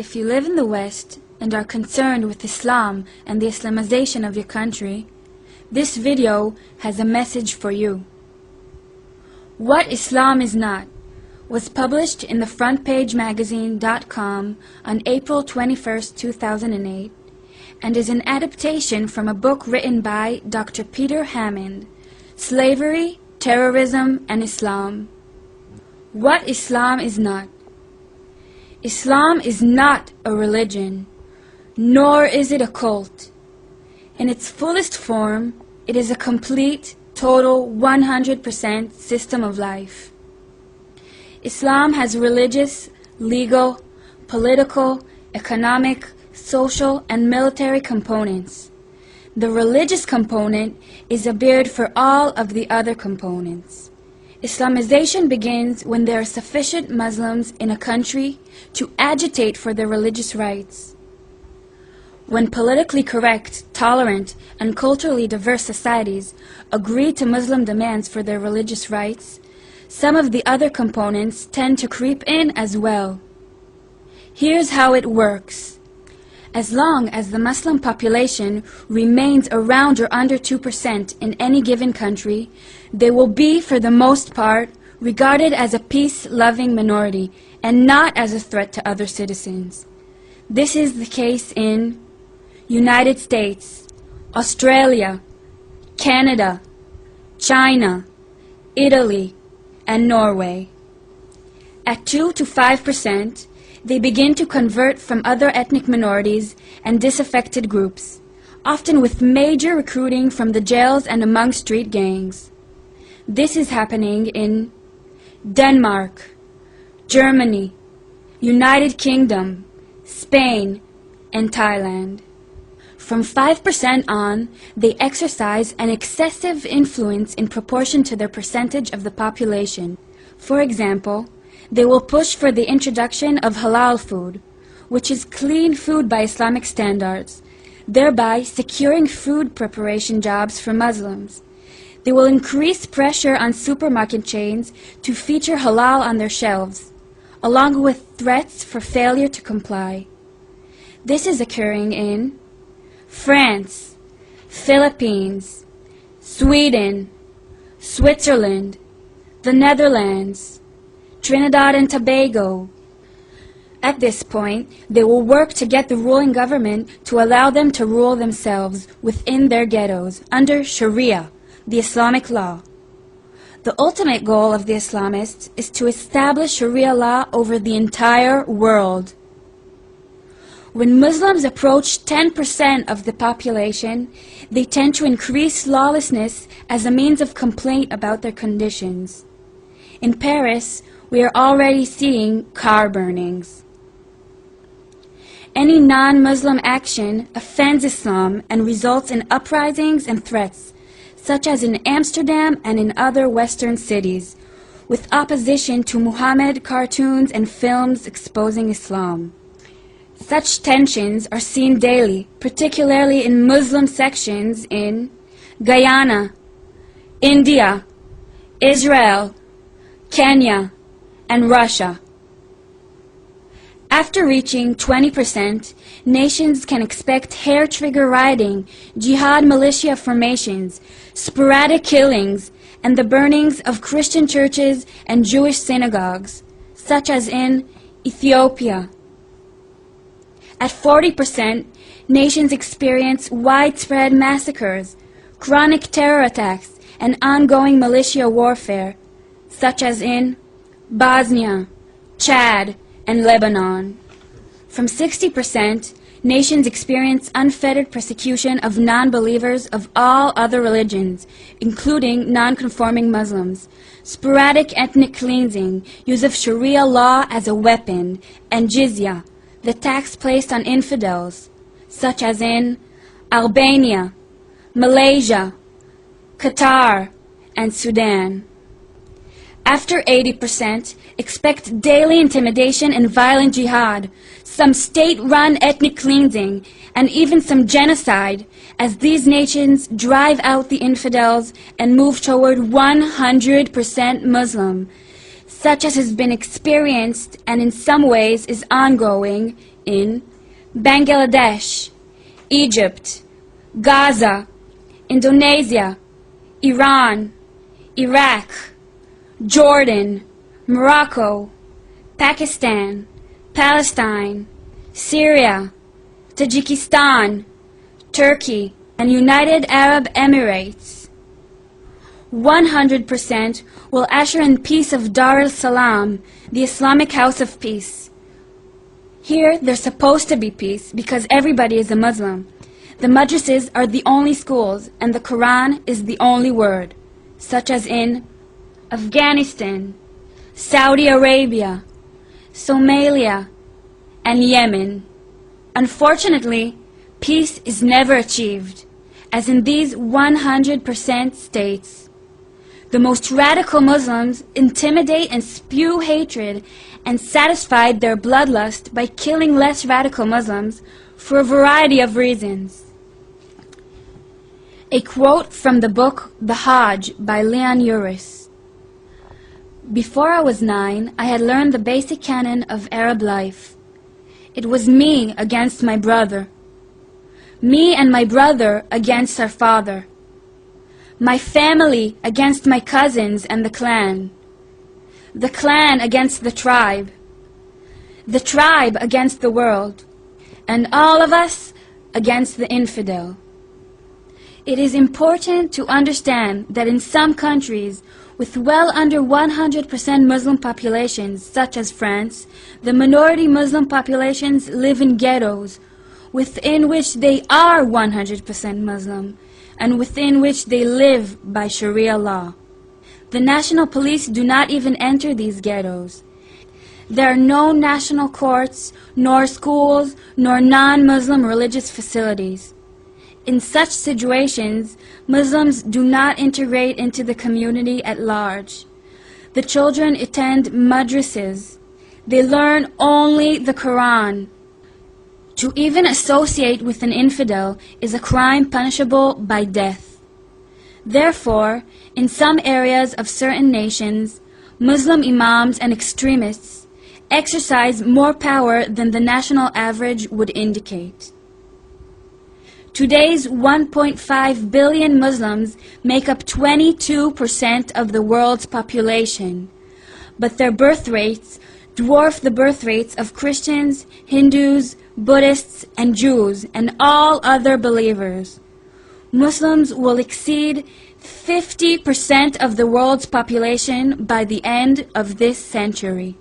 If you live in the West and are concerned with Islam and the Islamization of your country, this video has a message for you. What Islam is Not was published in the frontpagemagazine.com on April 21, 2008, and is an adaptation from a book written by Dr. Peter Hammond, Slavery, Terrorism, and Islam. What Islam is not. Islam is not a religion, nor is it a cult. In its fullest form, it is a complete, total, 100% system of life. Islam has religious, legal, political, economic, social, and military components. The religious component is a beard for all of the other components. Islamization begins when there are sufficient Muslims in a country to agitate for their religious rights. When politically correct, tolerant, and culturally diverse societies agree to Muslim demands for their religious rights, some of the other components tend to creep in as well. Here's how it works. As long as the Muslim population remains around or under 2% in any given country, they will be, for the most part, regarded as a peace-loving minority and not as a threat to other citizens. This is the case in United States, Australia, Canada, China, Italy, and Norway. At 2 to 5%, they begin to convert from other ethnic minorities and disaffected groups, often with major recruiting from the jails and among street gangs. This is happening in Denmark, Germany, United Kingdom, Spain, and Thailand. From 5% on, they exercise an excessive influence in proportion to their percentage of the population. For example, they will push for the introduction of halal food, which is clean food by Islamic standards, thereby securing food preparation jobs for Muslims. They will increase pressure on supermarket chains to feature halal on their shelves, along with threats for failure to comply. This is occurring in France, Philippines, Sweden, Switzerland, the Netherlands, Trinidad and Tobago. At this point, they will work to get the ruling government to allow them to rule themselves within their ghettos under sharia, the Islamic law. The ultimate goal of the Islamists is to establish sharia law over the entire world. When Muslims approach 10% of the population, they tend to increase lawlessness as a means of complaint about their conditions. In Paris, we are already seeing car burnings. Any non-Muslim action offends Islam and results in uprisings and threats, such as in Amsterdam and in other Western cities, with opposition to Muhammad cartoons and films exposing Islam. Such tensions are seen daily, particularly in Muslim sections in Guyana, India, Israel, Kenya, and Russia. After reaching 20%, nations can expect hair-trigger rioting, jihad militia formations, sporadic killings, and the burnings of Christian churches and Jewish synagogues, such as in Ethiopia. At 40%, nations experience widespread massacres, chronic terror attacks, and ongoing militia warfare, such as in Bosnia, Chad, and Lebanon. From 60%, nations experience unfettered persecution of non-believers of all other religions, including non-conforming Muslims, sporadic ethnic cleansing, use of Sharia law as a weapon, and jizya, the tax placed on infidels, such as in Albania, Malaysia, Qatar, and Sudan. After 80%, expect daily intimidation and violent jihad, some state-run ethnic cleansing, and even some genocide, as these nations drive out the infidels and move toward 100% Muslim. such as has been experienced and in some ways is ongoing in Bangladesh, Egypt, Gaza, Indonesia, Iran, Iraq, Jordan, Morocco, Pakistan, Palestine, Syria, Tajikistan, Turkey, and United Arab Emirates. 100% will usher in peace of Dar es-Salaam, the Islamic House of Peace. Here there's supposed to be peace because everybody is a Muslim. The madrasas are the only schools and the Quran is the only word, such as in Afghanistan, Saudi Arabia, Somalia, and Yemen. Unfortunately, peace is never achieved, as in these 100% states. The most radical Muslims intimidate and spew hatred and satisfy their bloodlust by killing less radical Muslims for a variety of reasons. A quote from the book The Hajj by Leon Uris. Before I was 9, I had learned the basic canon of Arab life. It was me against my brother. Me and my brother against our father. My family against my cousins and the clan. The clan against the tribe. The tribe against the world. And all of us against the infidel. It is important to understand that in some countries with well under 100% Muslim populations, such as France, the minority Muslim populations live in ghettos, within which they are 100% Muslim, and within which they live by sharia law. The national police do not even enter these ghettos. There are no national courts, nor schools, nor non-Muslim religious facilities. In such situations, Muslims do not integrate into the community at large. The children attend madrasas. They learn only the Quran. To even associate with an infidel is a crime punishable by death. Therefore, in some areas of certain nations, Muslim imams and extremists exercise more power than the national average would indicate. Today's 1.5 billion Muslims make up 22% of the world's population, but their birth rates dwarf the birth rates of Christians, Hindus, Buddhists, and Jews, and all other believers. Muslims will exceed 50% of the world's population by the end of this century.